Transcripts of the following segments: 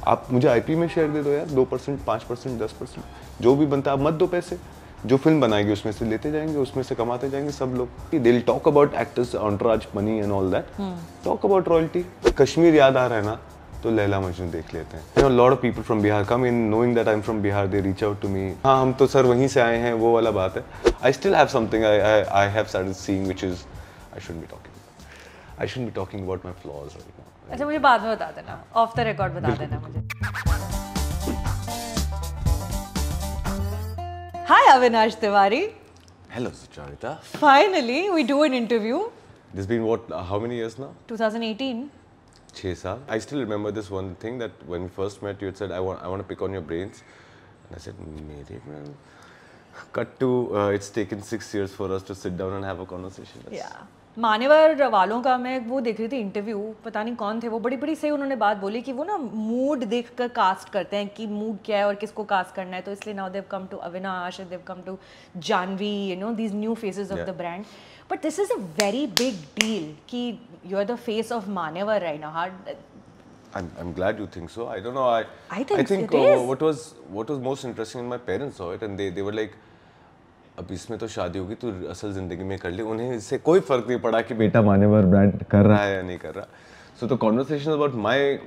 आप मुझे आईपी में शेयर दे दो यार, 2%, 5%, 10%, जो भी बनता है, आप मत दो पैसे, जो फिल्म बनाएगी उसमें से लेते जाएंगे, उसमें से कमाते जाएंगे सब लोग. They will talk about actors, entourage, money and all that. Talk about royalty. Kashmir याद आ रहा है ना, तो लैला मजनू देख लेते हैं. You know, lot of people from Bihar come in knowing that I'm from Bihar, they reach out to me. हाँ, हम तो सर वहीं से आए हैं, वो वाला बात है. I still have something I have started seeing which is I shouldn't be talking. I shouldn't be talking about my flaws right now. अच्छा, मुझे बाद में बता देना, ऑफ द रिकॉर्ड बता देना मुझे. Hi Avinash Tiwari. Hello Sucharita. Finally we do an interview. This been what, how many years now? 2018. 6 साल. I still remember this one thing that when we first met you had said I want to pick on your brains. And I said, मेरे brain. Cut to it's taken 6 years for us to sit down and have a conversation. Yeah. मान्यवर वालों का मैं वो देख रही थी interview, पता नहीं कौन थे वो, बड़ी बड़ी सही उन्होंने बात बोली कि वो ना मूड देखकर कास्ट करते हैं कि मूड क्या है और किसको कास्ट करना है, तो इसलिए now they've come to Avinash and they've come to Janhvi, you know, these new faces of the brand. But this is a very big deal कि you are the face of Manyavar right now. I'm glad you think so. I don't know. I think it is. What was most interesting when my parents saw it and they were like, अब इसमें तो शादी होगी, तू असल जिंदगी में कर ले. उन्हें इससे कोई फर्क नहीं पड़ा कि बेटा मान्यवर ब्रांड कर रहा है या नहीं कर रहा. So the conversation about my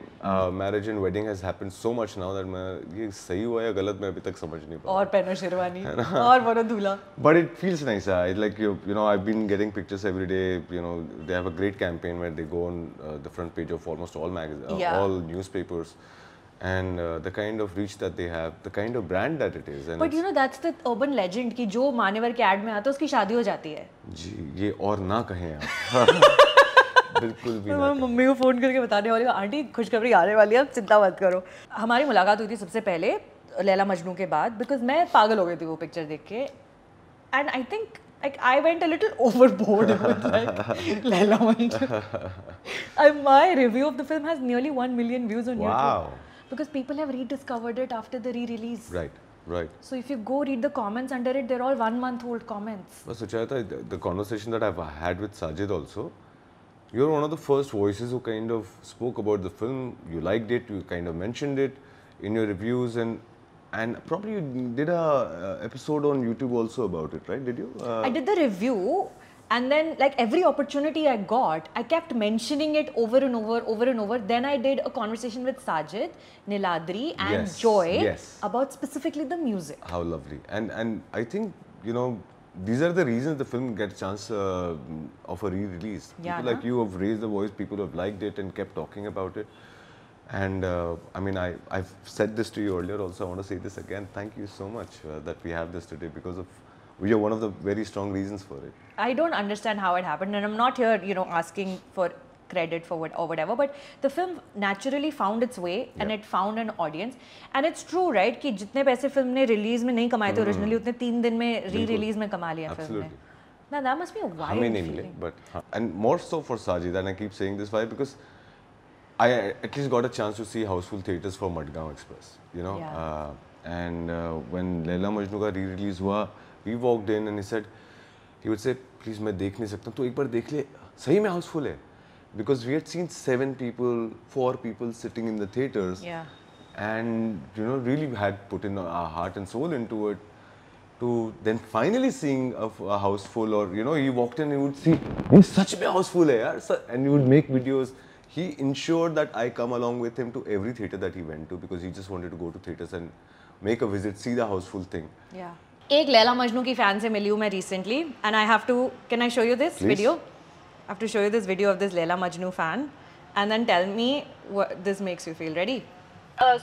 marriage and wedding has happened so much now that मैं ये सही हुआ या गलत मैं अभी तक समझ नहीं पाया. और पहनो शेरवानी और बनो दूल्हा. But it feels nice. I like you know I've been getting pictures every day. You know they have a great campaign where they go on the front page of almost all magazines, all newspapers. And the kind of reach that they have, the kind of brand that it is. And but you know that's the urban legend कि जो मान्यवर के add में आता है उसकी शादी हो जाती है. जी, ये और ना कहें आप. बिल्कुल भी मैं मम्मी को फोन करके बताने वाली हूँ, आंटी खुशखबरी आने वाली है, आप चिंता मत करो. हमारी मुलाकात हुई थी सबसे पहले लैला मजनू के बाद, बिकॉज मैं पागल हो गई थी वो पिक्चर देख के. And I think like I went a little overboard with like Laila Majnun. My review of the film has nearly 1 million views on YouTube. Because people have rediscovered it after the re-release. Right. So if you go read the comments under it, they're all 1 month old comments. Well, Sucharita, the conversation that I've had with Sajid also, you're one of the first voices who kind of spoke about the film. You liked it, you kind of mentioned it in your reviews, and probably you did a episode on YouTube also about it, right? Did you? I did the review. And then, like every opportunity I got, I kept mentioning it over and over. Then I did a conversation with Sajid, Niladri, and Joy about specifically the music. How lovely! And I think these are the reasons the film gets a chance of a re-release. Yeah, people like you have raised the voice. People have liked it and kept talking about it. And I mean, I've said this to you earlier. Also, I want to say this again. Thank you so much that we have this today because of. We are one of the very strong reasons for it. I don't understand how it happened, and I'm not here, asking for credit for whatever. But the film naturally found its way, and it found an audience. And it's true, right? कि जितने पैसे film ने release में नहीं कमाए थे originally, उतने 3 दिन में री-रिलीज में कमा लिया फिल्म ने. Now that must be a wild feeling. But and more so for Sajid, and I keep saying this why because I at least got a chance to see houseful theaters for Madgaon Express, and when Laila Majnoo का re-release हुआ. He walked in and he would say, please मैं देख नहीं सकता, तो एक बार देख ले, सही में हाउसफुल है. Because we had seen 4 people sitting in the theaters, and really had put in our heart and soul into it, to then finally seeing a house full, or he walked in and he would see, ये सच में हाउसफुल है यार, and he would make videos. He ensured that I come along with him to every theater that he went to because he just wanted to go to theaters and make a visit, see the houseful thing. Yeah. एक लैला मजनू की fan से मिली हूँ मैं recently, and I have to. Can I show you this video? I have to show you this video of this Laila Majnoo fan, and then tell me what this makes you feel. Ready?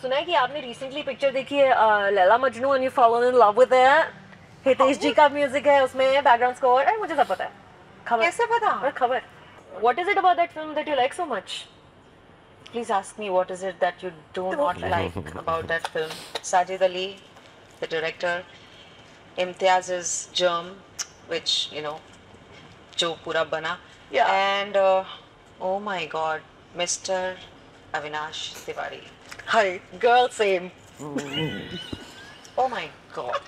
सुना है कि आपने recently picture देखी है Laila Majnu and you fallen in love with it. Hitesh जी का music है उसमें, background score, अरे मुझे सब पता है. खबर. कैसे पता? और खबर. What is it about that film that you like so much? Please ask me what is it that you do not like about that film. Sajid Ali, the director. Imtiaz's Germ, which जो पूरा बना, and oh my God, Mr. Avinash Tiwari. Hi, girl, same. Oh my God.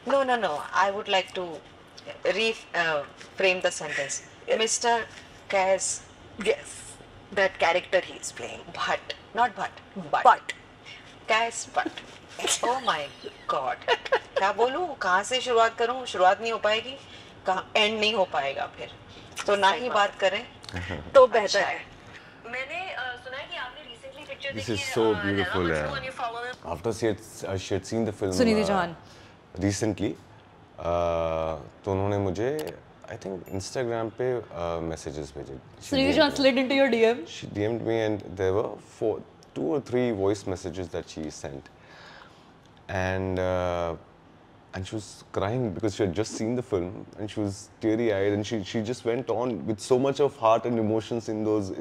No. I would like to frame the sentence. Mr. Kaz. Yes. that character he is playing. Bhatt, not Bhatt, but. Guys, but. Oh my God. क्या बोलूँ? कहाँ से शुरुआत करूँ? शुरुआत नहीं हो पाएगी, कहाँ एंड नहीं हो पाएगा फिर, तो ना ही बात करें तो बेहतर है. मैंने सुना है कि आपने recently picture This देखी is है, so Leela beautiful. Majnu, and you follow him. After she had seen the film Sunidhi Chauhan. recently, तो उन्होंने मुझे I think Instagram पे messages भेजे. Sunidhi Chauhan slid into your DM. She DM'd me and there were 2 or 3 voice messages that she sent, and she was crying because she had just seen the film and she was teary-eyed, and she just went on with so much of heart and emotions in those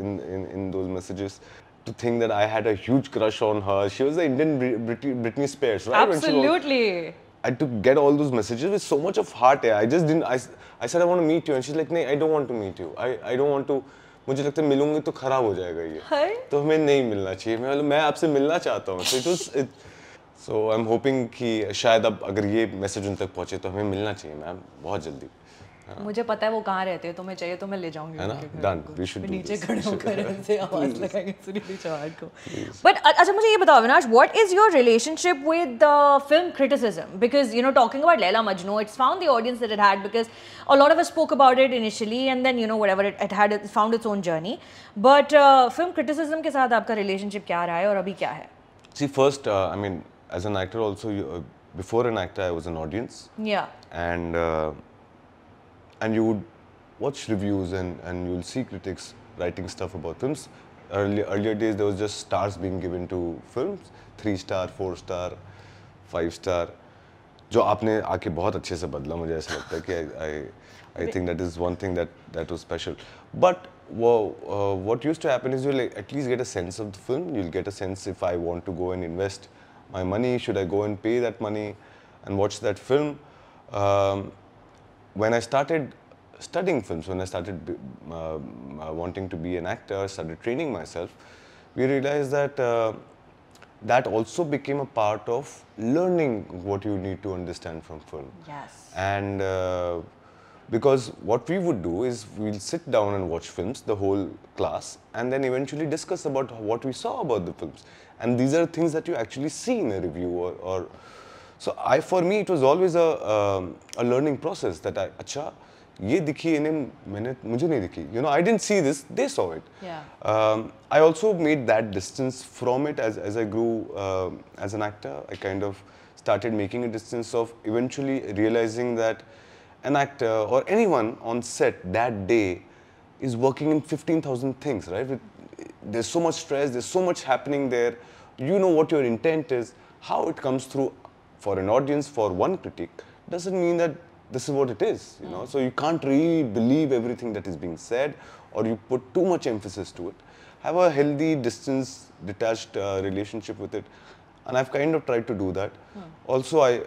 messages. To think that I had a huge crush on her. She was the Indian Britney Spears, right? Absolutely. I to get all those messages with so much of heart. I just didn't. I said I want to meet you, and she's like, "No, I don't want to meet you. I don't want to. मुझे लगता है मिलूंगी तो खराब हो जाएगा ये. तो हमें नहीं मिलना चाहिए. मैं आपसे मिलना चाहता हूँ. So I'm hoping कि शायद अब अगर ये मैसेज उन तक पहुँचे तो हमें मिलना चाहिए मैम बहुत जल्दी. मुझे पता है वो कहाँ रहते हैं, तुम्हें चाहिए तो मैं ले जाऊंगी. है ना? Done. We should do नीचे this. खड़े होकर ऐसे आवाज लगाएंगे सुनीधि चौहान को. But अच्छा मुझे ये बताओ Avinash, what is your relationship with the film criticism? Because you know, talking about Laila Majnu, it's found the audience that it had because a lot of us spoke about it initially, and then you know whatever it had, it found its own journey. But film criticism के साथ आपका relationship क्या रहा है और अभी क्या है? See, first, I mean, as an actor also, before an actor, I was an audience. Yeah. And you would watch reviews and you'll see critics writing stuff about films. Earlier days, there was just stars being given to films, 3-star, 4-star, 5-star. जो आपने आके बहुत अच्छे से बदला, मुझे ऐसा लगता है कि I think that is one thing that was special. But what used to happen is you'll at least get a sense of the film. You'll get a sense if I want to go and invest my money, should I go and pay that money and watch that film. When I started studying films, when I started wanting to be an actor, started training myself, we realized that that also became a part of learning what you need to understand from film. Yes. And because what we would do is we'll sit down and watch films, the whole class, and then eventually discuss about what we saw about the films. And these are things that you actually see in a review or so for me it was always a learning process that अच्छा ये दिखी इन्हें मुझे नहीं दिखी. You know, I didn't see this, they saw it. Yeah. I also made that distance from it as I grew as an actor. I kind of started making a distance of eventually realizing that an actor or anyone on set that day is working in 15,000 things, right? There's so much stress, there's so much happening there. You know what your intent is, how it comes through for an audience, for one critic, doesn't mean that this is what it is, you know. So you can't really believe everything that is being said, or you put too much emphasis to it. Have a healthy, distance, detached relationship with it, and I've kind of tried to do that. Also,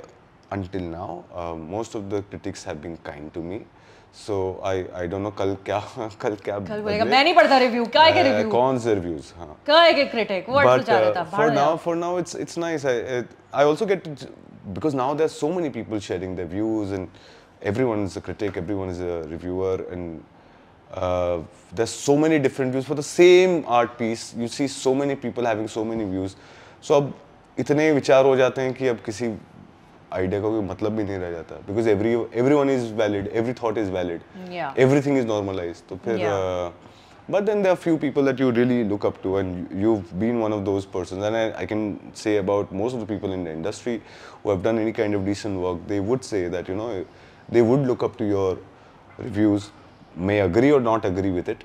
until now, most of the critics have been kind to me. So I don't know कल क्या बोलेगा मैं नहीं पढ़ता review क्या है review कौन से रिव्यूज हां क्या है क्रिटिक व्हाट सोच रहा था for now it's nice. I also get to, because now there's so many people sharing their views and everyone is a critic, everyone is a reviewer, and there's so many different views for the same art piece. You see so many people having so many views. So अब इतने विचार हो जाते हैं कि अब किसी idea का कोई मतलब भी नहीं रह जाता because everyone is valid, every thought is valid, everything is normalized. तो फिर but then there are few people that you really look up to, and you've been one of those persons, and I can say about most of the people in the industry who have done any kind of decent work, they would say that, you know, they would look up to your reviews, may agree or not agree with it,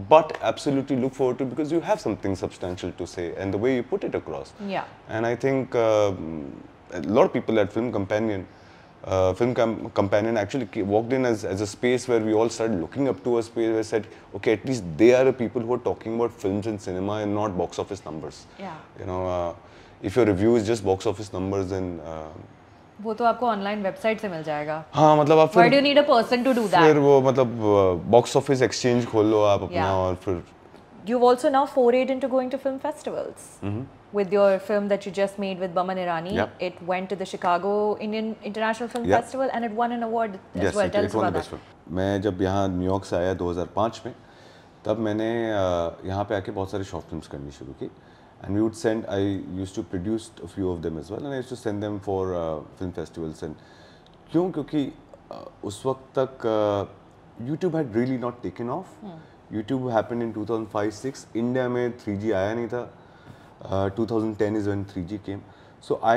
but absolutely look forward to it because you have something substantial to say and the way you put it across. And I think a lot of people at Film Companion actually walked in as a space where we all started looking up to a space where I said, okay, at least they are the people who are talking about films and cinema and not box office numbers. You know, if your review is just box office numbers, then वो तो आपको online website से मिल जाएगा. हाँ मतलब आप Why do you need a person to do that? फिर वो मतलब बॉक्स ऑफिस एक्सचेंज खोल लो आप अपना और फिर. You've also now forayed into going to film festivals. With your film that you just made with Baman Irani, it went to the Chicago International Film Festival and it won an award as well. Tell us about that. मैं जब यहाँ New York से आया 2005 में, तब मैंने यहाँ पे आके बहुत सारे शॉर्ट फिल्म्स करनी शुरू की and we would send I used to produce a few of them as well and I used to send them for film festivals and क्योंकि उस वक्त तक YouTube had really not taken off. YouTube happened in 2005-06. India में 3G आया नहीं था. 2010 is when 3G came. So I,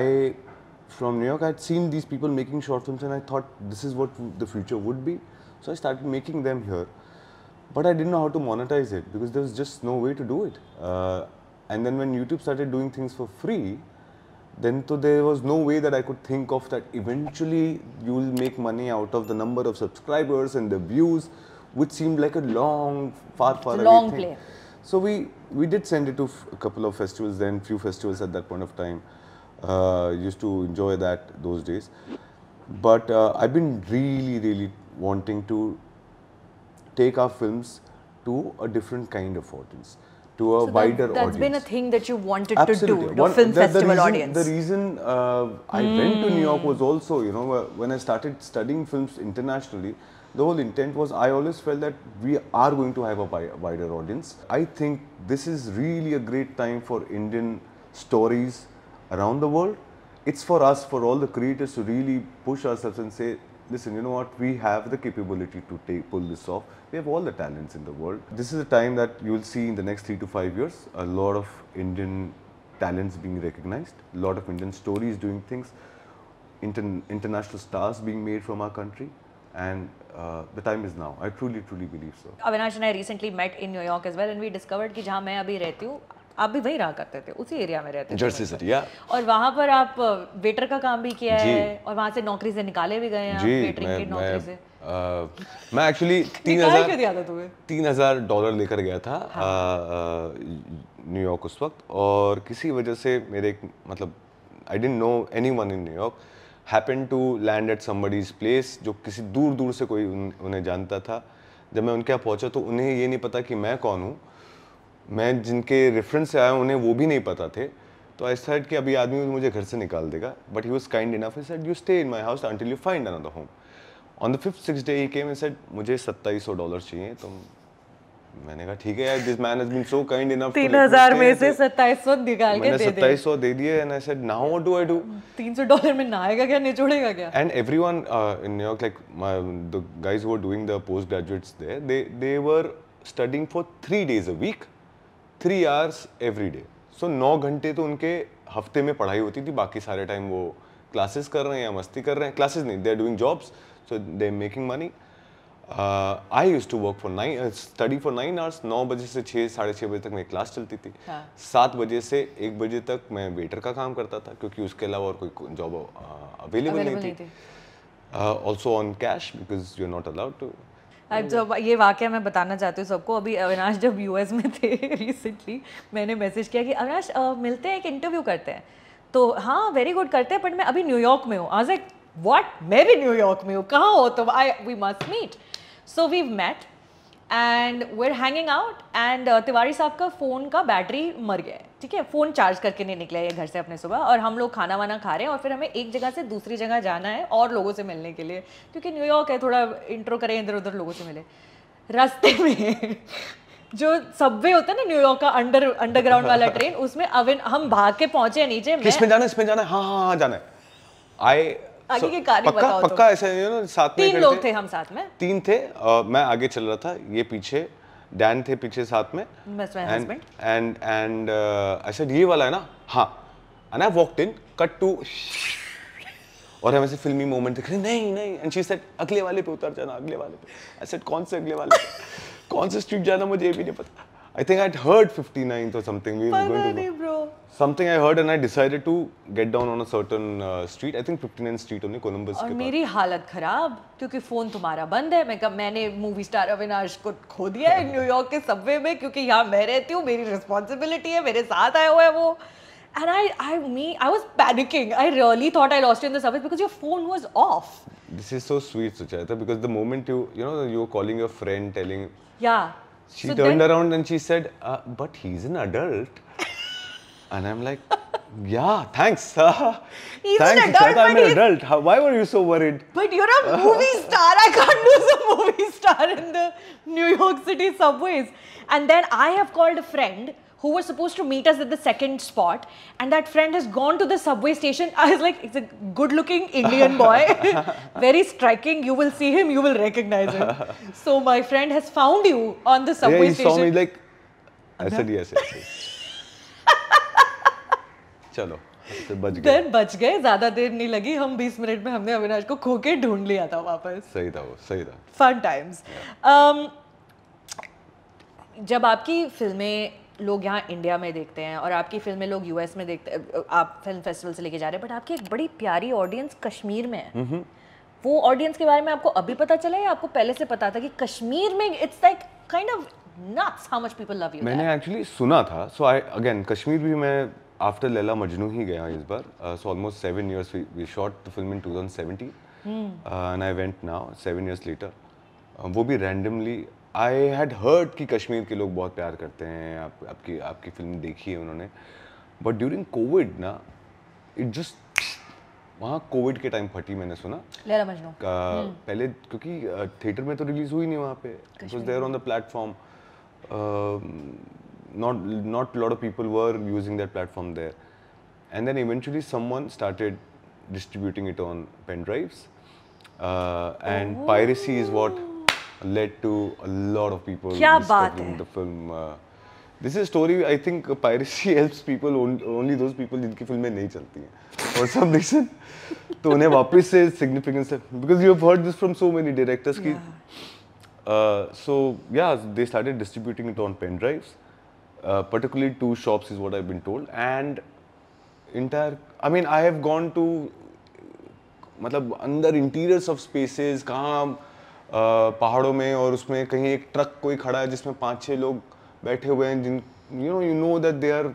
from New York, I had seen these people making short films and I thought this is what the future would be. So I started making them here. But I didn't know how to monetize it because there was just no way to do it. And then when YouTube started doing things for free, then so there was no way that I could think of that eventually you will make money out of the number of subscribers and the views, which seemed like a long, far away thing. So we did send it to a couple of festivals then, few festivals at that point of time. Used to enjoy that those days. But I've been really wanting to take our films to a different kind of audience. To a wider audience. That's been a thing that you wanted Absolutely. to do, the film festival audience. The reason I went to New York was also, you know, when I started studying films internationally, the whole intent was I always felt that we are going to have a wider audience. I think this is really a great time for Indian stories around the world. It's for us, for all the creators to really push ourselves and say, listen, you know what, we have the capability to pull this off. We have all the talents in the world. This is a time that you will see in the next 3 to 5 years, a lot of Indian talents being recognized, a lot of Indian stories doing things, international stars being made from our country, and the time is now. I truly believe so. Avinash and I recently met in New York as well and we discovered कि जहाँ मैं अभी रहती हूँ, आप भी वहीं रहा करते थे, उसी एरिया में रहते थे। जर्सी सिटी, या। और वहाँ पर आप वेटर का काम भी किया है और वहाँ से नौकरी से निकाले भी गए हैं आप वेटरिंग की नौकरी से। मैं एक्चुअली $3,000 लेकर गया था न्यूयॉर्क उस वक्त और किसी वजह से मेरे मतलब I didn't know anyone in New York happened to land at somebody's place जो किसी दूर से कोई उन्हें जानता था। जब मैं उनके यहाँ पहुँचा तो उन्हें ये नहीं पता कि मैं कौन हूँ, मैं जिनके रेफरेंस से आया उन्हें वो भी नहीं पता थे। तो आई सेड कि अभी आदमी मुझे घर से निकाल देगा, but he was kind enough, he said you stay in my house until you find another home. On the 5th-6th day he came and said मुझे $2700 चाहिए। तो मैंने कहा ठीक है यार, this man has been so kind enough. 3000 में से 2700 निकाल के दे दे। 2700 दे दिए and I said now what do I do. $300 में नहाएगा क्या, निचोड़ेगा क्या? And everyone in New York like the guys who were doing the post graduates there, they were studying for 3 days a week, 3 hours every day. So 9 घंटे तो उनके हफ्ते में पढ़ाई होती थी, बाकी सारे टाइम वो क्लासेस कर रहे हैं या मस्ती कर रहे हैं। क्लासेस नहीं, they are doing jobs, so they are making money. I used to work for 9 study for 9 hours। 9 बजे से 6-6:30 बजे तक मेरी क्लास चलती थी। 7 बजे से 1 बजे तक मैं वेटर का काम करता था क्योंकि उसके अलावा और कोई जॉब अवेलेबल नहीं थी। Also on cash because you are not allowed to. जब ये वाकया मैं बताना चाहती हूँ सबको, अभी अविनाश जब यूएस में थे रिसेंटली, मैंने मैसेज किया कि अविनाश मिलते हैं, एक इंटरव्यू करते हैं। तो हाँ वेरी गुड करते हैं, बट मैं अभी न्यूयॉर्क में हूँ। आई वाज लाइक व्हाट, मैं भी न्यूयॉर्क में हूँ, कहाँ हो तुम? We must meet. So we met and we are hanging out and Tiwari साहब का फ़ोन का बैटरी मर गया है, ठीक है। फ़ोन चार्ज करके नहीं निकला है घर से अपने सुबह, और हम लोग खाना वाना खा रहे हैं और फिर हमें एक जगह से दूसरी जगह जाना है और लोगों से मिलने के लिए, क्योंकि न्यूयॉर्क है, थोड़ा इंट्रो करें, इधर उधर लोगों से मिले। रास्ते में जो सबवे होता है ना न्यूयॉर्क का अंडरग्राउंड वाला ट्रेन, उसमें हम भाग के पहुंचे नीचे। किसमें जाना है? इसमें जाना है? हाँ जाना है। आगे की कहानी बताओ। पक्का ऐसे साथ में 3 लोग थे हम साथ में। 3 थे, मैं आगे चल रहा था, ये पीछे, डैन थे पीछे साथ में, एंड आई सेड ये वाला है ना? हाँ। And I walked in, cut to, और हम ऐसे फिल्मी मोमेंट दिख रहे, नहीं एंड शी सेड अगले वाले पे उतर जाना, अगले वाले पे। आई सेड कौन से अगले वाले पे? कौन से स्ट्रीट जाना मुझे ये भी नहीं पता। I think I'd heard 59th or something. We were going to go. Something I heard and I decided to get down on a certain street. I think 59th Street only, Columbus के पास। और मेरी हालत खराब क्योंकि phone तुम्हारा बंद है। मैंने मूवी स्टार अविनाश को खो दिया है न्यूयॉर्क के सबवे में, क्योंकि यहाँ मैं रहती हूँ, मेरी रिस्पॉन्सिबिलिटी है, मेरे साथ आया हुआ है वो। And I was panicking. I really thought I lost you in the subway because your phone was off. This is so sweet, Sucheta, because the moment you were calling your friend, telling. Yeah. She turned around and she said, but he's an adult. And I'm like, Yeah, thanks. He's Thanks, an adult, Ishrat, I'm but an adult. Why were you so worried? But you're a movie star. I can't do some movie star in the New York City subways. And then I have called a friend who was supposed to meet us at the second spot, and that friend has gone to the subway station. I was like, it's a good-looking Indian boy, very striking. You will see him, you will recognize him. So my friend has found you on the subway station. Yeah, he saw me like, I said yes. चलो, तो बच गए। Then बच गए, ज़्यादा देर नहीं लगी, हम 20 मिनट में हमने अविनाश को खो के ढूंढ लिया था वापस। सही था वो, सही था। Fun times. जब आपकी फिल्में लोग यहाँ इंडिया में देखते हैं और आपकी फिल्में लोग यूएस में देखते हैं, आप फिल्म फेस्टिवल से लेके जा रहे हैं, बट आपकी एक बड़ी प्यारी ऑडियंस कश्मीर में है। वो ऑडियंस के बारे में आपको अभी पता चला या आपको पहले से पता था कि कश्मीर में it's like kind of nuts how much people love you? मैंने एक्चुअली सुना था, सो आई अगेन कश्मीर भी मैं आफ्टर लैला मजनू ही गया इस बार। So almost 7 years we shot the film in 2017 and I went now 7 years later। वो भी रैंडमली आई हैड हर्ड कि कश्मीर के लोग बहुत प्यार करते हैं, आपकी फिल्म देखी है उन्होंने, बट ड्यूरिंग कोविड ना इट जस्ट वहाँ कोविड के टाइम फटी, मैंने सुना लैला मजनू पहले, क्योंकि थिएटर में तो रिलीज हुई नहीं वहाँ पे, it was there on the platform, not a lot of people were using that platform there, and then eventually someone started distributing it on pen drives, and piracy is what led to a lot of people discovering the film. This is a story, I think piracy helps people, only those people जिनकी फिल्में नहीं चलती हैं for some reason, तो उन्हें वापस से significance, because you have heard this from so many directors कि so yeah, they started distributing it on pen drives, particularly 2 shops is what I've been told, and entire, I mean I have gone to मतलब अंदर interiors of spaces, कहाँ पहाड़ों में, और उसमें कहीं एक ट्रक कोई खड़ा है जिसमें 5-6 लोग बैठे हुए हैं, जिन you know that they are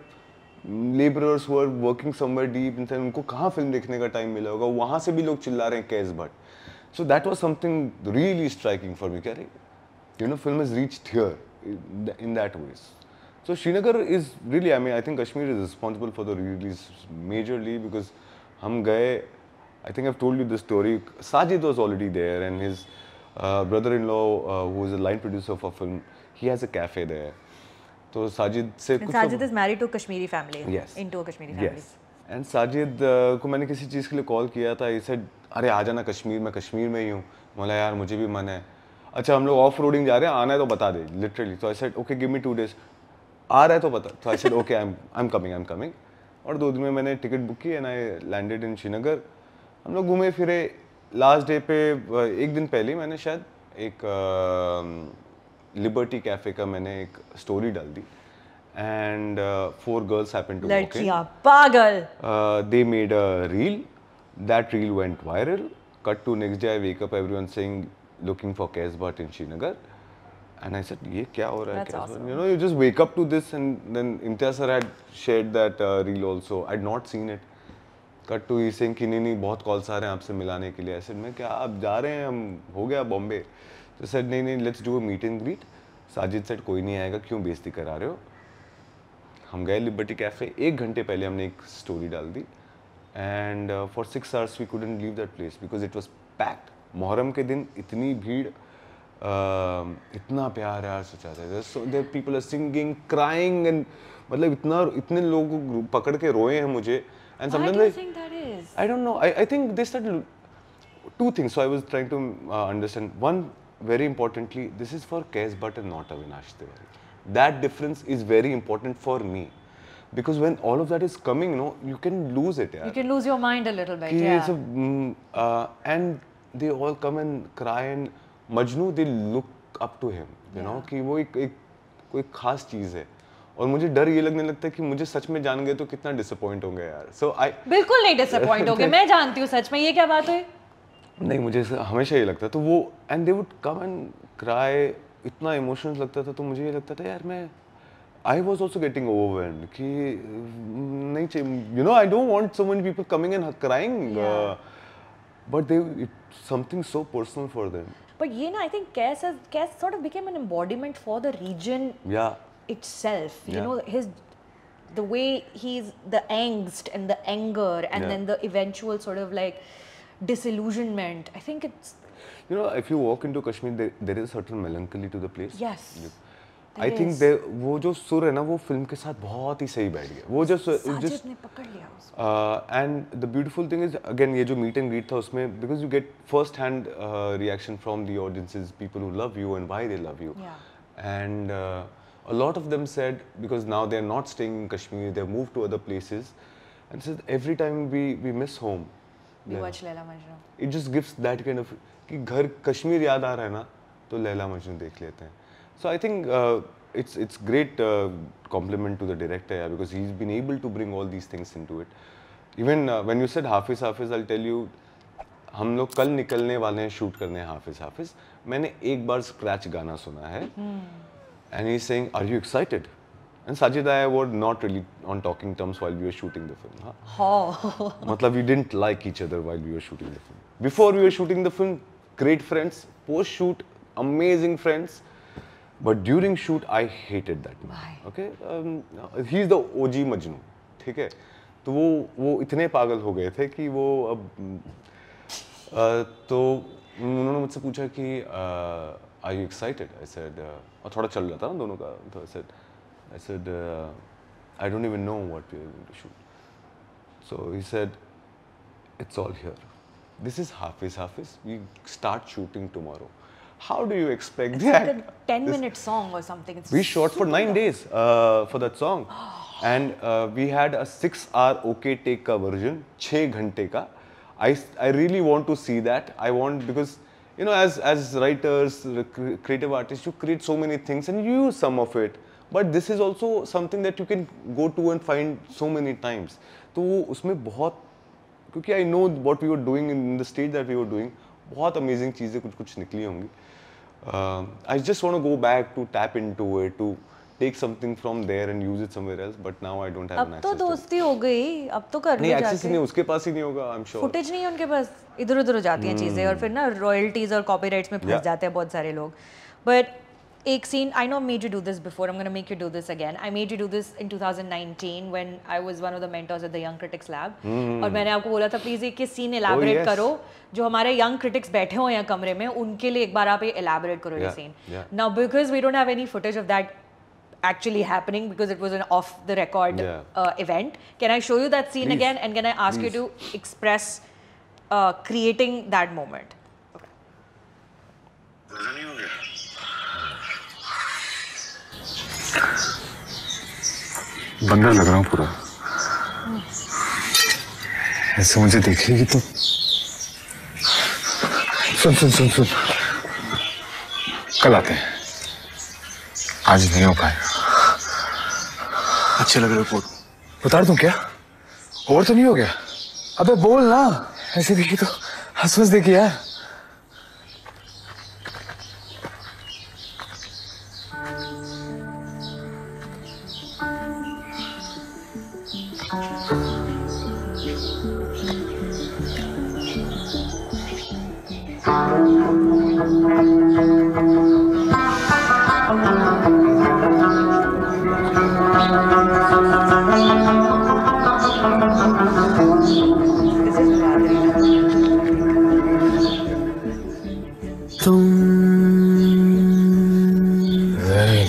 laborers who are working somewhere deep inside, उनको कहाँ फिल्म देखने का टाइम मिला होगा, वहाँ से भी लोग चिल्ला रहे हैं कैस Bhatt. So that was something really striking for me, you know, film has reached here in that ways. So Srinagar is really, I mean, I think Kashmir is responsible for the release majorly, because हम गए, I think I've told you the story, Sajid was already there, and his brother-in-law, who is a line producer for film, he has a cafe there. So Sajid से कुछ, Sajid is married to a Kashmiri family. Yes. Into a Kashmiri family. Yes. And Sajid को मैंने किसी चीज़ के लिए call किया था, he said, अरे आ जाना कश्मीर, मैं कश्मीर में ही हूँ। बोला यार मुझे भी मन है। अच्छा हम लोग ऑफ रोडिंग जा रहे हैं, आना है तो बता दे, लिटरली। तो I said okay give me 2 days, आ रहा है तो बता। तो I said okay I am coming. और 2 दिन में मैंने टिकट बुक की and I landed in Srinagar. हम लोग घूमे फिरे। लास्ट डे पे 1 दिन पहले मैंने शायद एक लिबर्टी कैफे का मैंने एक स्टोरी डाल दी, and 4 girls happened to walk in. पागल. They made a reel. That reel went viral. Cut to next day, I wake up, everyone saying looking for Kaise Bhatt in Srinagar, and I said, "ये क्या हो रहा है?" That's awesome. You know, you just wake up to this, and then Imtiaz sir had shared that reel also. I'd not seen it. Cut to he saying कि नहीं बहुत calls आ रहे हैं आपसे मिलाने के लिए. I said मैं क्या आप जा रहे हैं, हम हो गया बॉम्बे. तो said नहीं let's do a meet and greet. Sajid said कोई नहीं आएगा, क्यों बेइज्जती करा रहे हो. हम गए लिबर्टी कैफे, 1 घंटे पहले हमने एक स्टोरी डाल दी, and for 6 hours we couldn't leave that place because it was packed. Muharram के दिन इतनी भीड़, इतना प्यार यार सोचा था. So there people are singing, crying, and मतलब इतने लोग पकड़ के रोए हैं मुझे. And sometimes I don't know, I think they started 2 things. So I was trying to understand. One, very importantly, this is for Kaise Bhatt and not Avinash Tiwari. That difference is very important for me, because when all of that is coming, you know, you can lose it. You can lose your mind a little bit. Yeah. And they all come and cry, and Majnu, they look up to him. You know, कि वो एक कोई खास चीज़ है. और मुझे डर ये लगने लगता है कि मुझे सच में जान गए तो कितना डिसअपॉइंट होंगे यार. So I बिल्कुल नहीं डिसअपॉइंट होगे. मैं जानती हूँ सच में. ये क्या बात है? नहीं, मुझे हमेशा ये लगता. तो वो and they would come and cry, इतना इमोशनल लगता था. तो मुझे ये लगता था यार मैं I was also getting overwhelmed कि नहीं चाहिए, you know, I don't want so many people coming and crying, but they it's something so personal for them. But you know, I think Kaise sort of became an embodiment for the region itself. You know, his the way he's the angst and the anger and then the eventual sort of like disillusionment. I think it's, you know, if you walk into Kashmir, there is a certain melancholy to the place. Yes. I think वो जो सुर है ना वो film के साथ बहुत ही सही बैठ गया. वो साजिद ने पकड़ लिया उसको. And the beautiful thing is again ये जो meet and greet था उसमें, because you get first hand reaction from the audiences, people who love you and why they love you. And a lot of them said, because now they are not staying in Kashmir, they have moved to other places, and said every time we miss home, we watch Laila Majnu. It just gives that kind of कि घर कश्मीर याद आ रहा है ना तो लैला मजनू देख लेते हैं. So I think it's great compliment to the director, yeah, because he's been able to bring all these things into it. Even when you said Hafiz, I'll tell you, हम लोग कल निकलने वाले हैं शूट करने हाफिज. मैंने एक बार स्क्रैच गाना सुना है. And he's saying, "Are you excited?" And Sajid and I were not really on talking terms while we were shooting the film. मतलब we didn't like each other while we were shooting the film. Before we were shooting the film, great friends. Post shoot, amazing friends. But during shoot, I hated that man. Why? Okay, he's the OG Majnू. ठीक है? तो वो इतने पागल हो गए थे कि वो अब तो उन्होंने मुझसे पूछा कि Are you excited? I said, और थोड़ा चल रहा था ना दोनों का, तो I said, I don't even know what we are going to shoot. So he said, it's all here. This is Hafiz. We start shooting tomorrow. How do you expect that? It's like a 10-minute song or something. We shot for 9 days for that song. And we had a 6-hour okay take ka version, 6 ghante ka. I really want to see that. I want, because you know, as writers, creative artists, you create so many things and you use some of it. But this is also something that you can go to and find so many times. तो उसमें बहुत, क्योंकि I know what we were doing in the stage that we were doing, बहुत amazing चीजें कुछ निकली होंगी. I just want to go back to tap into it, to take something from there and use it somewhere else. But now I don't have an access. अब तो दोस्ती हो गई, अब तो कर लो जाके. नहीं, access नहीं, उसके पास ही नहीं होगा, I'm sure. Footage नहीं है उनके पास, इधर-उधर हो जाती हैं चीजें और फिर ना royalties और copyrights में फंस जाते हैं बहुत सारे लोग. But एक scene, I know I made you do this before, I'm going to make you do this again. I made you do this in 2019 when I was one of the mentors at the Young Critics Lab. और मैंने आपको बोला था please एक scene elaborate करो जो हमारे young critics बैठे हो यहाँ कमरे में, उनके लिए एक बार आप ये elaborate करो ये scene. Now because we don't have any footage of that actually happening because it was an off the record event, can I show you that scene again and can I ask you to express creating that moment? Okay. बंदर लग रहा हूँ पूरा. ऐसे मुझे देखेगी तो सुन कल आते हैं, आज नहीं हो पाएगा. अच्छे लग रहे हो. उतार दूं क्या? और तो नहीं हो गया? अबे बोल ना. ऐसे देखी तो हंस देखी यार.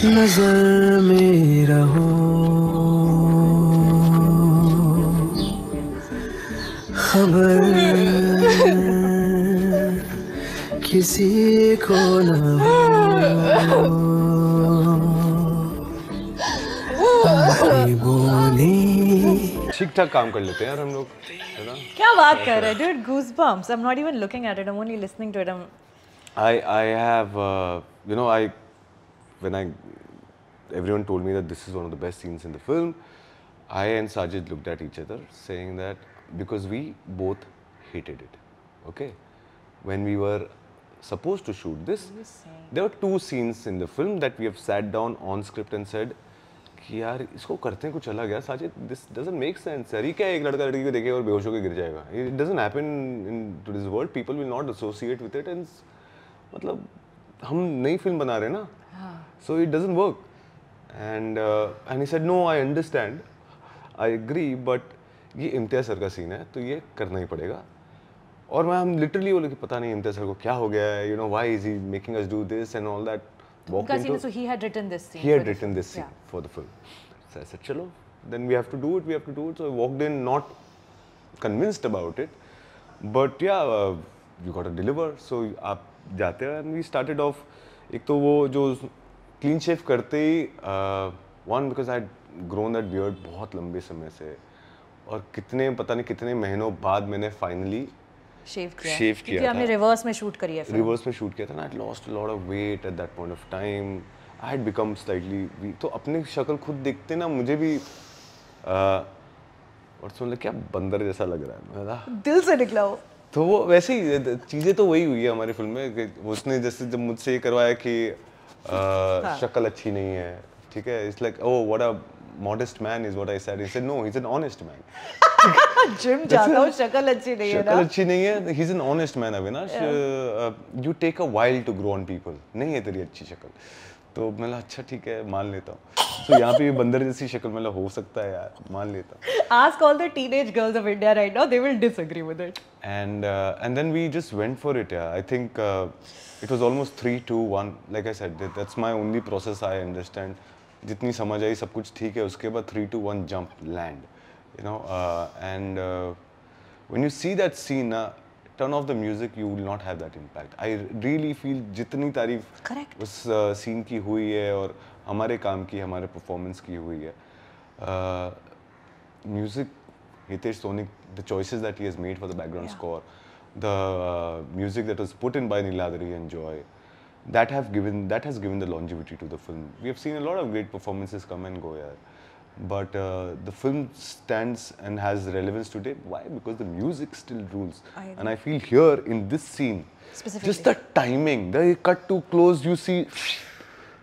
नजर में रहो, खबर किसी को न हो, बोली. ठीक ठाक काम कर लेते हैं यार हम लोग, है ना? क्या बात कर रहे हैं, dude? Goosebumps. I'm not even looking at it. I'm only listening to it. I have, you know, everyone told me that this is one of the best scenes in the film. I and Sajid looked at each other saying that because we both hated it, okay? When we were supposed to shoot this, there were 2 scenes in the film that we have sat down on script and said कि यार इसको करते हैं कुछ अलग यार. Sajid, this doesn't make sense. यार ये क्या एक लड़का लड़की को देखेगा और बेहोश होकर गिर जाएगा. It doesn't happen in today's world. People will not associate with it and मतलब हम नई फिल्म बना रहे हैं ना, so it doesn't work. And he said, no, I understand. I agree, but ये इम्तियाज सर का सीन है तो ये करना ही पड़ेगा। और मैं हम लिटरली बोले कि पता नहीं इम्तियाज सर को क्या हो गया है, you know why is he making us do this and all that. So he had written this scene. He had written this scene for the film. So I said, chalo, then we have to do it. So I walked in not convinced about it, but yeah, you got to deliver. So आप जाते हैं and we started off. एक तो वो जो clean shave करते ही one because I had grown that beard बहुत लंबे समय से, और कितने पता नहीं कितने महीनों बाद मैंने finally शेव किया क्योंकि हमने रिवर्स में शूट करी है फिल्म। रिवर्स में शूट किया था ना। I lost a lot of weight at that point of time. I had become slightly weak. तो अपनी शक्ल खुद देखते ना मुझे भी और सुन ले क्या बंदर जैसा लग रहा है मेरा, दिल से निकला हो। तो वो वैसे ही चीज़ें तो वही हुई है हमारी फिल्म में कि उसने जैसे जब मुझसे ये करवाया कि शक्ल अच्छी नहीं है, ठीक है, it's like oh what a modest man is what I said. He said no, he's an honest man. Gym जाता हूँ, शक्ल अच्छी नहीं है ना। शक्ल अच्छी नहीं है, he's an honest man Avinash. You take a while to grow on people. नहीं है तेरी अच्छी शक्ल। तो मैंने अच्छा ठीक है मान लेता हूँ। तो यहाँ पे बंदर जैसी शक्ल मतलब हो सकता है यार, मान लेता हूँ। Ask all the teenage girls of India right now, they will disagree with it. And then we just went for it. Yeah, I think it was almost 3, 2, 1. Like I said, that's my only process I understand. जितनी समझ आई सब कुछ ठीक है, उसके बाद 3, 2, 1 jump land, you know, and when you see that scene, turn off the music, you will not have that impact. I really feel जितनी तारीफ उस scene की हुई है और हमारे काम की, हमारे performance की हुई है, music, Hitesh Sonik, the choices that he has made for the background score, the music that was put in by Niladri and Joy, that has given the longevity to the film. We have seen a lot of great performances come and go, but the film stands and has relevance today. Why? Because the music still rules. And I feel here in this scene, just the timing, the cut too close, you see,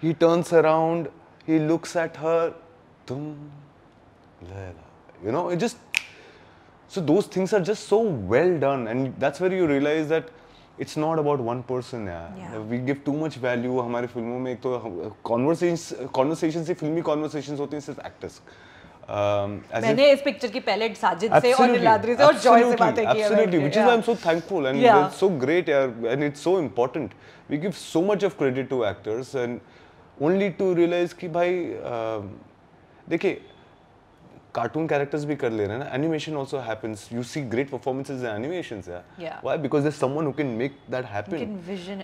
he turns around, he looks at her, you know, it just, so those things are just so well done, and that's where you realize that it's not about one person. We give too much value हमारे फिल्मों में। एक तो conversations से फिल्मी conversations होती हैं सिर्फ actors। मैंने इस पिक्चर की पहले साजिद से और नीलाद्री से और जॉय से बातें की हैं। Absolutely, which is why I'm so thankful and it's so great, and it's so important. We give so much of credit to actors and only to realize कि भाई देखिए कार्टून कैरेक्टर्स भी कर ले रहे हैं ना, animation also happens, you see great performances in animations यार। Why? Because there is someone who can make that happen.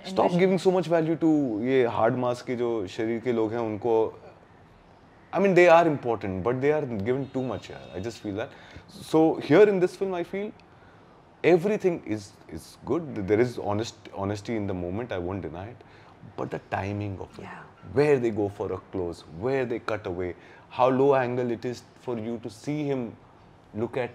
Stop giving so much value to ये हार्ड मास के जो शरीर के लोग हैं उनको। I mean they are important but they are given too much यार। I just feel that. So here in this film I feel everything is good. There is honesty in the moment, I won't deny it, but the timing of it, where they go for a close, where they cut away, how low angle it is for you to see him look at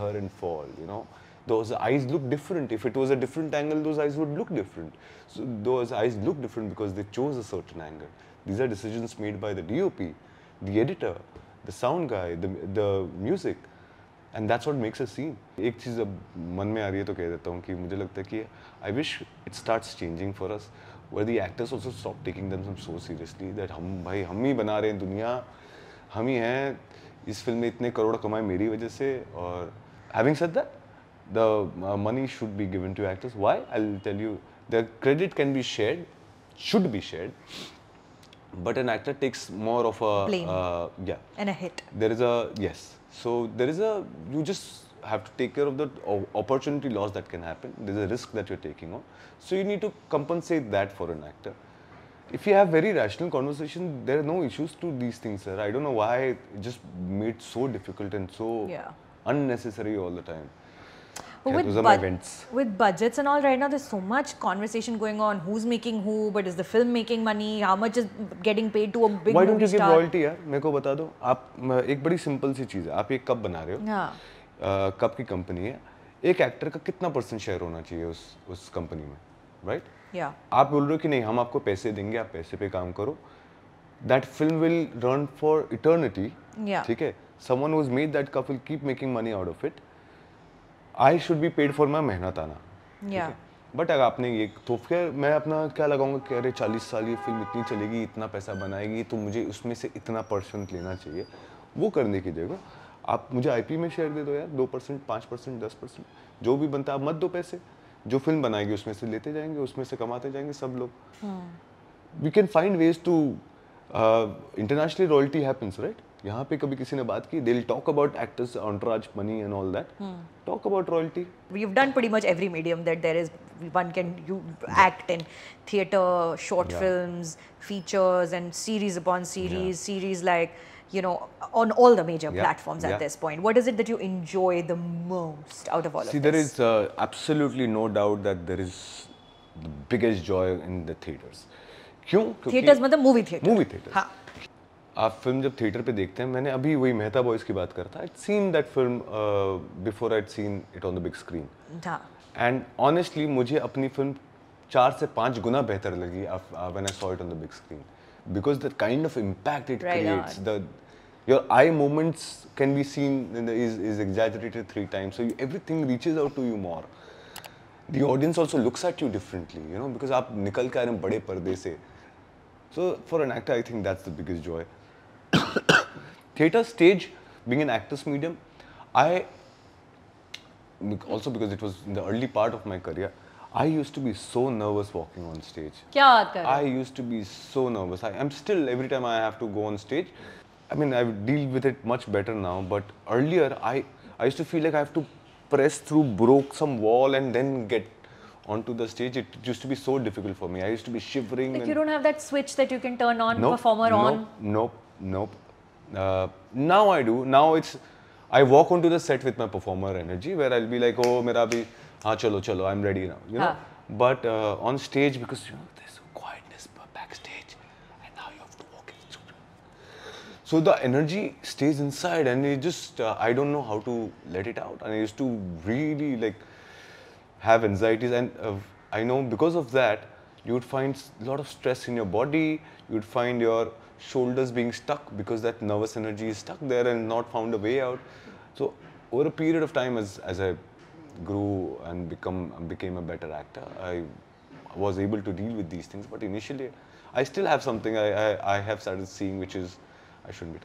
her and fall, you know. Those eyes look different. If it was a different angle, those eyes would look different. So those eyes look different because they chose a certain angle. These are decisions made by the DOP, the editor, the sound guy, the music. And that's what makes a scene. एक चीज़ अब मन में आ रही है तो कह देता हूँ कि मुझे लगता है कि I wish it starts changing for us, where the actors also stop taking themselves so seriously that हम ही बना रहे हैं दुनिया, हम ही हैं, इस फिल्म में इतने करोड़ कमाए मेरी वजह से। और having said that, the money should be given to actors. Why? I'll tell you. The credit can be shared, should be shared, but an actor takes more of a blame and a hit. There is a So there is you just have to take care of the opportunity loss that can happen. There's a risk that you're taking on. So you need to compensate that for an actor. If you have very rational conversation, there are no issues to these things, sir. I don't know why it just made so difficult and so unnecessary all the time. But those are my events. With budgets and all right now, there's so much conversation going on. Who's making who? But is the film making money? How much is getting paid to a big movie star? Why don't you give royalty यार? मेरे को बता दो. आप एक बड़ी simple सी चीज़ है. आप एक कप बना रहे हो. कप की कंपनी है. एक एक्टर का कितना % शेयर होना चाहिए उस कंपनी में, right? आप बोल रहे हो कि नहीं हम आपको पैसे देंगे, आप पैसे पे काम करो. That film will run for eternity. ठीक है? Someone who's made that cup will keep making money out of it. I should be paid for my मेहनत आना. But अगर आपने ये तो फिर मैं अपना क्या लगाऊंगा कि अरे 40 साल ये फिल्म इतनी चलेगी, इतना पैसा बनाएगी, तो मुझे उसमें से इतना % लेना चाहिए. वो करने की जगह आप मुझे आईपी में शेयर दे दो यार, 2%, 5%, 10%, जो भी बनता है आप मत दो पैसे, जो फिल्म बनाएगी उसमें से लेते जाएंगे, उसमें से कमाते जाएंगे सब लोग। We can find ways to, internationally royalty happens, right? यहाँ पे कभी किसी ने बात की, they'll talk about actors, entourage, money and all that. Talk about royalty. We've done pretty much every medium that there is. One can act in theatre, short films, features, and series upon series. Series like, you know, on all the major platforms at this point. What is it that you enjoy the most out of all of this? See, there is absolutely no doubt that there is the biggest joy in the theatres. क्यों? Theatres मतलब movie theatre. Movie theatre. हाँ. आप film जब theatre पे देखते हैं, मैंने अभी वही मेहता बॉयज की बात करता, I'd seen that film before I'd seen it on the big screen. And honestly, मुझे अपनी फिल्म 4 से 5 गुना बेहतर लगी when I saw it on the big screen, because the kind of impact it creates, your eye movements can be seen is exaggerated 3 times, so everything reaches out to you more. The audience also looks at you differently, you know, because आप निकल के आ रहे हैं बड़े पर्दे से. So for an actor, I think that's the biggest joy. Theatre, stage, being an actor's medium, I also, because it was in the early part of my career, I used to be so nervous walking on stage. क्या बात कर रहे हो? I used to be so nervous. I'm still, every time I have to go on stage, I mean, I deal with it much better now, but earlier I used to feel like I have to press through, broke some wall and then get onto the stage. It used to be so difficult for me. I used to be shivering. Like you don't have that switch that you can turn on, nope, performer on? Nope. Now I do. Now I walk onto the set with my performer energy, where I'll be like, oh, mera bhi, haan chalo, I'm ready now, you know. But on stage, because you know, there's quietness backstage, and now you have to walk in through. So the energy stays inside, and it just, I don't know how to let it out. And I used to really like have anxieties, and I know because of that, you would find a lot of stress in your body. You would find your shoulders being stuck because that nervous energy is stuck there and not found a way out. So over a period of time, as I grew and became a better actor, I was able to deal with these things. But initially, I still have something I have started seeing, which is I shouldn't be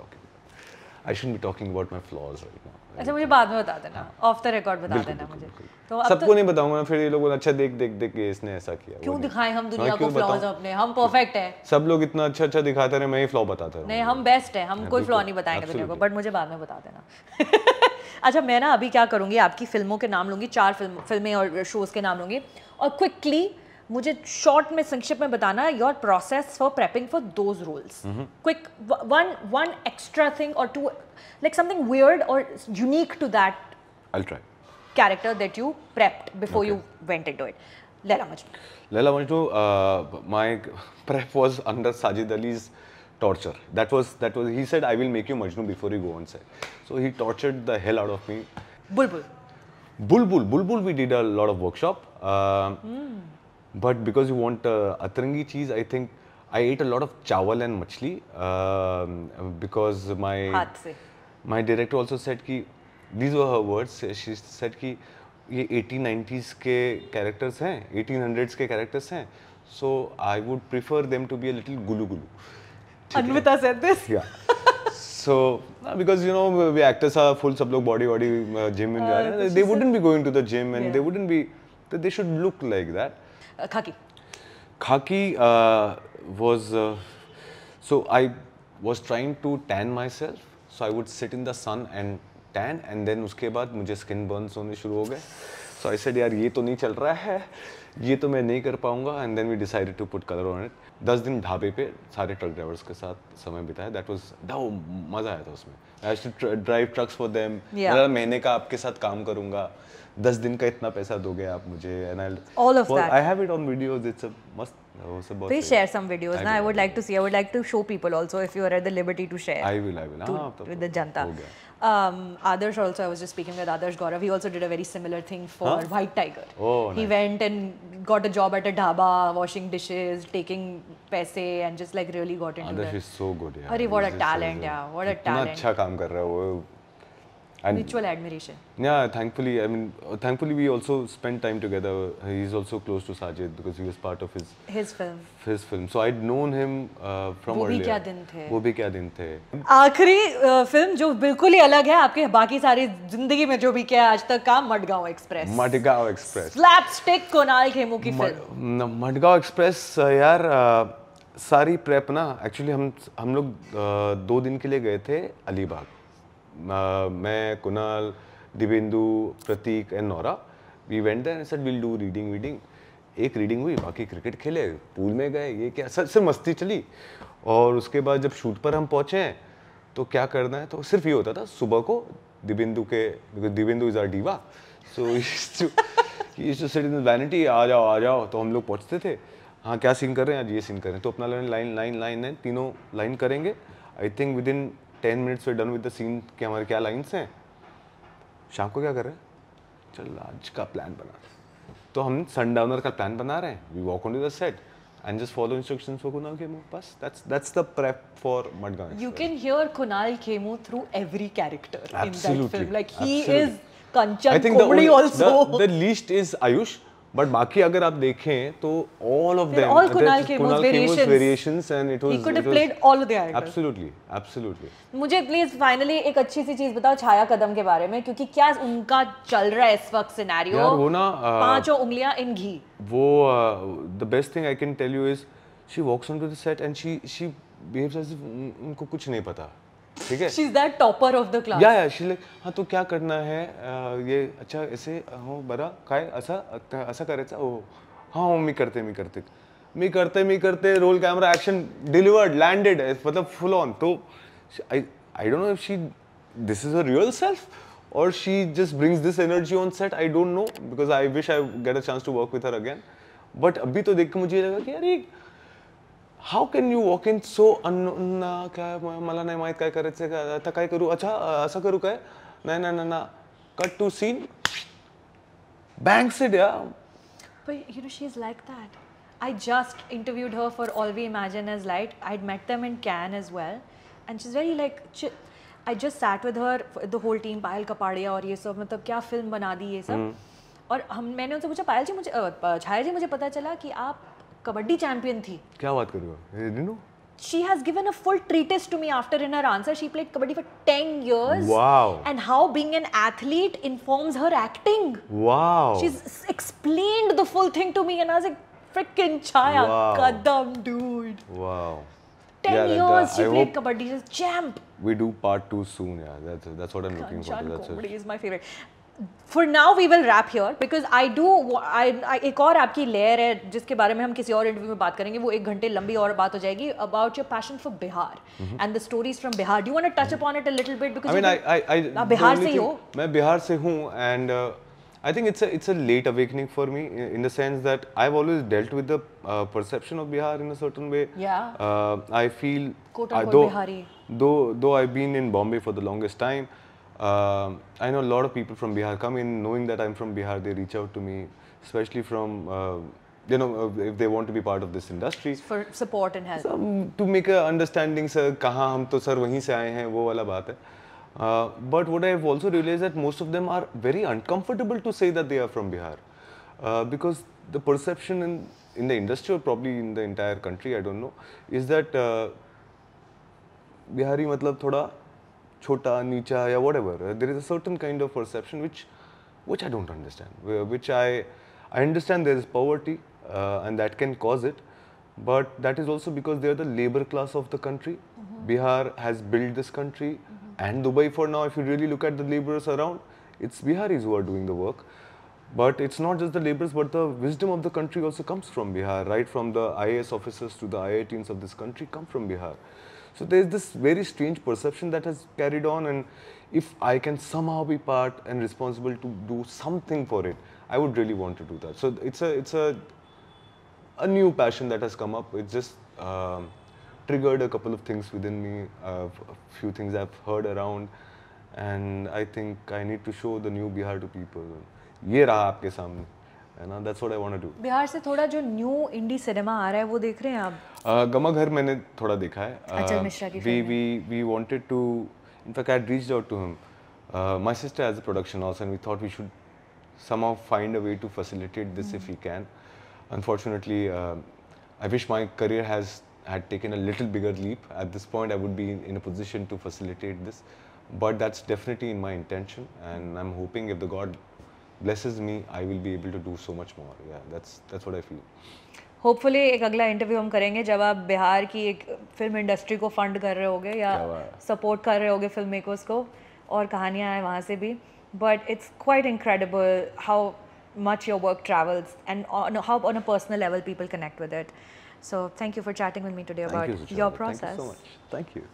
talking about my flaws right now. अच्छा मुझे बाद में बता देना, of the record बता देना मुझे. तो अब सबको नहीं बताऊंगा ना, फिर ये लोग अच्छा देख के इसने ऐसा किया. क्यों दिखाएं हम दुनिया को फ्लॉज अपने? हम परफेक्ट है. सब लोग इतना अच्छा दिखाते रहे, मैं ही फ्लॉ बताता रहूं. नहीं, हम बेस्ट है, हम कोई फ्लॉ नहीं बताएंगे दुनिया को, बट मुझे बाद में बता देना. अच्छा, मैं ना अभी क्या करूंगी, आपकी फिल्मों के नाम लूंगी, 4 फिल्में और शोज के नाम लूंगी, और क्विकली मुझे शॉर्ट में, संक्षिप्त में बताना your process for prepping for those roles. Quick, one extra thing और 2, like something weird or unique to that. I'll try. Character that you prepped before you went into it. Laila Majnu, my prep was under Sajid Ali's torture. That was. He said, "I will make you Majnu before you go on set." So he tortured the hell out of me. Bulbul. We did a lot of workshop. But because you want atrangi cheese, I think I ate a lot of chawal and machli because my director also said कि these were her words. She said कि ये 1890s के characters हैं, 1800s के characters हैं, so I would prefer them to be a little gulu. Anvita said this. Yeah. So because you know we actors are full, सब लोग body gym में जा रहे हैं. They wouldn't be going to the gym and they wouldn't be. They should look like that. Khaki was so I was trying to tan myself. So I would sit in the sun and tan, and then उसके बाद मुझे skin burns होने शुरू हो गए. So I said यार ये तो नहीं चल रहा है, ये तो मैं नहीं कर पाऊँगा, and then we decided to put color on it. 10 दिन ढाबे पे सारे ट्रक ड्राइवर्स के साथ समय बिताया. मज़ा आया था उसमें. I used to drive trucks for them. महीने का आपके साथ काम करूँगा, 10 दिन का इतना पैसा दोगे आप मुझे, and all of that. I have it on videos. It's a must. Please share some videos. I would like to see. I would like to show people also, if you are at the liberty to share. I will. With the janta. Adarsh also, I was just speaking with Adarsh Gaurav. He also did a very similar thing for White Tiger. Oh, nice. He went and got a job at a dhaba, washing dishes, taking paise, and just like really got into Adarsh is so good. Arey, what a talent, yeah. What a talent. अच्छा काम कर रहा है वो. And mutual admiration. yeah, thankfully we also spent time together. He's also close to Sajid because he was part of his film. So I'd known him from वो भी earlier. क्या दिन थे. वो भी क्या दिन थे. आखिरी फिल्म जो बिल्कुल ही अलग है आपके बाकी सारी जिंदगी में जो भी किया आज तक का, Madgaon express. Madgaon express. Slapstick Kunal Khemu की फिल्म. मडगांव एक्सप्रेस यार सारी प्रेप ना एक्चुअली हम लोग 2 दिन के लिए गए थे अलीबाग. मैं, Kunal, Divyendu, Prateek and Naura, we went there and said will do reading. एक रीडिंग हुई, बाकी क्रिकेट खेले, पूल में गए, ये क्या सिर्फ मस्ती चली. और उसके बाद जब शूट पर हम पहुंचे हैं तो क्या करना है, तो सिर्फ ये होता था सुबह को Divyendu is our diva, so he used to sit in the vanity, आ जाओ. तो हम लोग पहुंचते थे, हाँ क्या सीन कर रहे हैं आज, ये सीन कर रहे हैं, तो अपना लाइन है, तीनों लाइन करेंगे. I think within 10 minutes we done with the scene कि हमारे क्या लाइन्स हैं. शाम को क्या कर रहे हैं, चल आज का प्लान बना. तो हम सनडाउनर का प्लान बना रहे हैं. We walk on to the set and just follow instructions for Kunal Khemu. Bas, that's the prep for Mudgaon Express. You can hear Kunal Khemu through every character Absolutely. in that film. Like he Absolutely. is Kanchan Komdi also. The least is Ayush, but बाकी अगर आप देखें तो all of them. All Kunal Khemu's variations and it was. He could have played all of the actors. Absolutely. मुझे please finally एक अच्छी सी चीज बताओ छाया कदम के बारे में, क्योंकि क्या उनका चल रहा है इस वक्त सिनेरियो. यार वो ना 5 उंगलियां इन घी. वो the best thing I can tell you is she walks onto the set and she behaves as if उनको कुछ नहीं पता. ठीक है. She's that topper of the class. Yeah, she's like, हाँ तो क्या करना है, ये अच्छा ऐसे हो बरा काय ऐसा करायचं. ओ हाँ मी करते roll camera action delivered landed, मतलब फुल ऑन. तो I don't know if this is her real self or she just brings this energy on set. I don't know because I wish I get a chance to work with her again. But अभी तो देख के मुझे लगा कि यार ये how can you walk in so unknown, काय मला नाही माहित काय करायचं, काय आता काय करू, अच्छा असं करू काय, नाही cut to scene, bangs it. Yeah, but you know she's like that. I just interviewed her for All We Imagine As Light. I'd met them in Cannes as well, and she's very like chill. I just sat with her, the whole team, पायल कपाड़िया और ये सब, मतलब क्या film बना दी ये सब. और मैंने उनसे पूछा, पायल जी मुझे छाया जी मुझे पता चला कि आप कबड्डी चैंपियन थी. क्या बात कर रहे हो, you know? She has given a full treatise to me after in her answer. She played kabaddi for 10 years. Wow. And how being an athlete informs her acting. Wow. She's explained the full thing to me and I was like, freaking Chaya Kadam, dude. Wow. 10 years she played kabaddi. She's champ. We do part 2 soon. Yeah, that's what I'm looking for. Kanchan Komdi is my favorite. For now we will wrap here because I एक और आपकी layer है जिसके बारे में हम किसी और इंटरव्यू में बात करेंगे. वो 1 घंटे लंबी और बात हो जाएगी about your passion for Bihar and the stories from Bihar. Do you want to touch upon it a little bit because I Bihar से ही हो. मैं बिहार से हूँ and I think it's a late awakening for me in the sense that I've always dealt with the perception of Bihar in a certain way. Yeah. I feel though I've been in Bombay for the longest time. I know a lot of people from Bihar come in knowing that I'm from Bihar. They reach out to me, especially from if they want to be part of this industry. For support and help. To make a understanding, sir, कहाँ हम तो sir वहीं से आए हैं, वो वाला बात है. But what I've also realized that most of them are very uncomfortable to say that they are from Bihar, because the perception in the industry or probably in the entire country, I don't know, is that Bihari मतलब थोड़ा छोटा नीचा या whatever. There is a certain kind of perception which I don't understand. Which I understand there is poverty and that can cause it, but that is also because they are the labor class of the country. Bihar has built this country and Dubai for now. If you really look at the laborers around, it's Biharis who are doing the work. But it's not just the laborers, but the wisdom of the country also comes from Bihar. Right from the IAS officers to the IITs of this country come from Bihar. So there is this very strange perception that has carried on, and if I can somehow be part and responsible to do something for it, I would really want to do that. So it's a new passion that has come up. It just triggered a couple of things within me, a few things I've heard around, and I think I need to show the new Bihar to people. ये रहा आपके सामने, है ना? That's what I want to do. Bihar से थोड़ा जो new इंडी cinema आ रहा है वो देख रहे हैं आप? गमा घर मैंने थोड़ा देखा है. अचल मिश्रा की film. We wanted to, in fact I had reached out to him My sister has a production house, and we thought we should somehow find a way to facilitate this if we can. Unfortunately, I wish my career had taken a little bigger leap. At this point, I would be in a position to facilitate this, but that's definitely in my intention, and I'm hoping if the God blesses me, I will be able to do so much more. Yeah, that's what I feel. Hopefully एक अगला interview हम करेंगे जब आप बिहार की एक film industry को fund कर रहे होगे या सपोर्ट कर रहे होगे फिल्म मेकर्स को, और कहानियाँ हैं वहाँ से भी. But it's quite incredible how much your work travels and how on a personal level people connect with it. So thank you for chatting with me today about your process. Thank you so much. Thank you.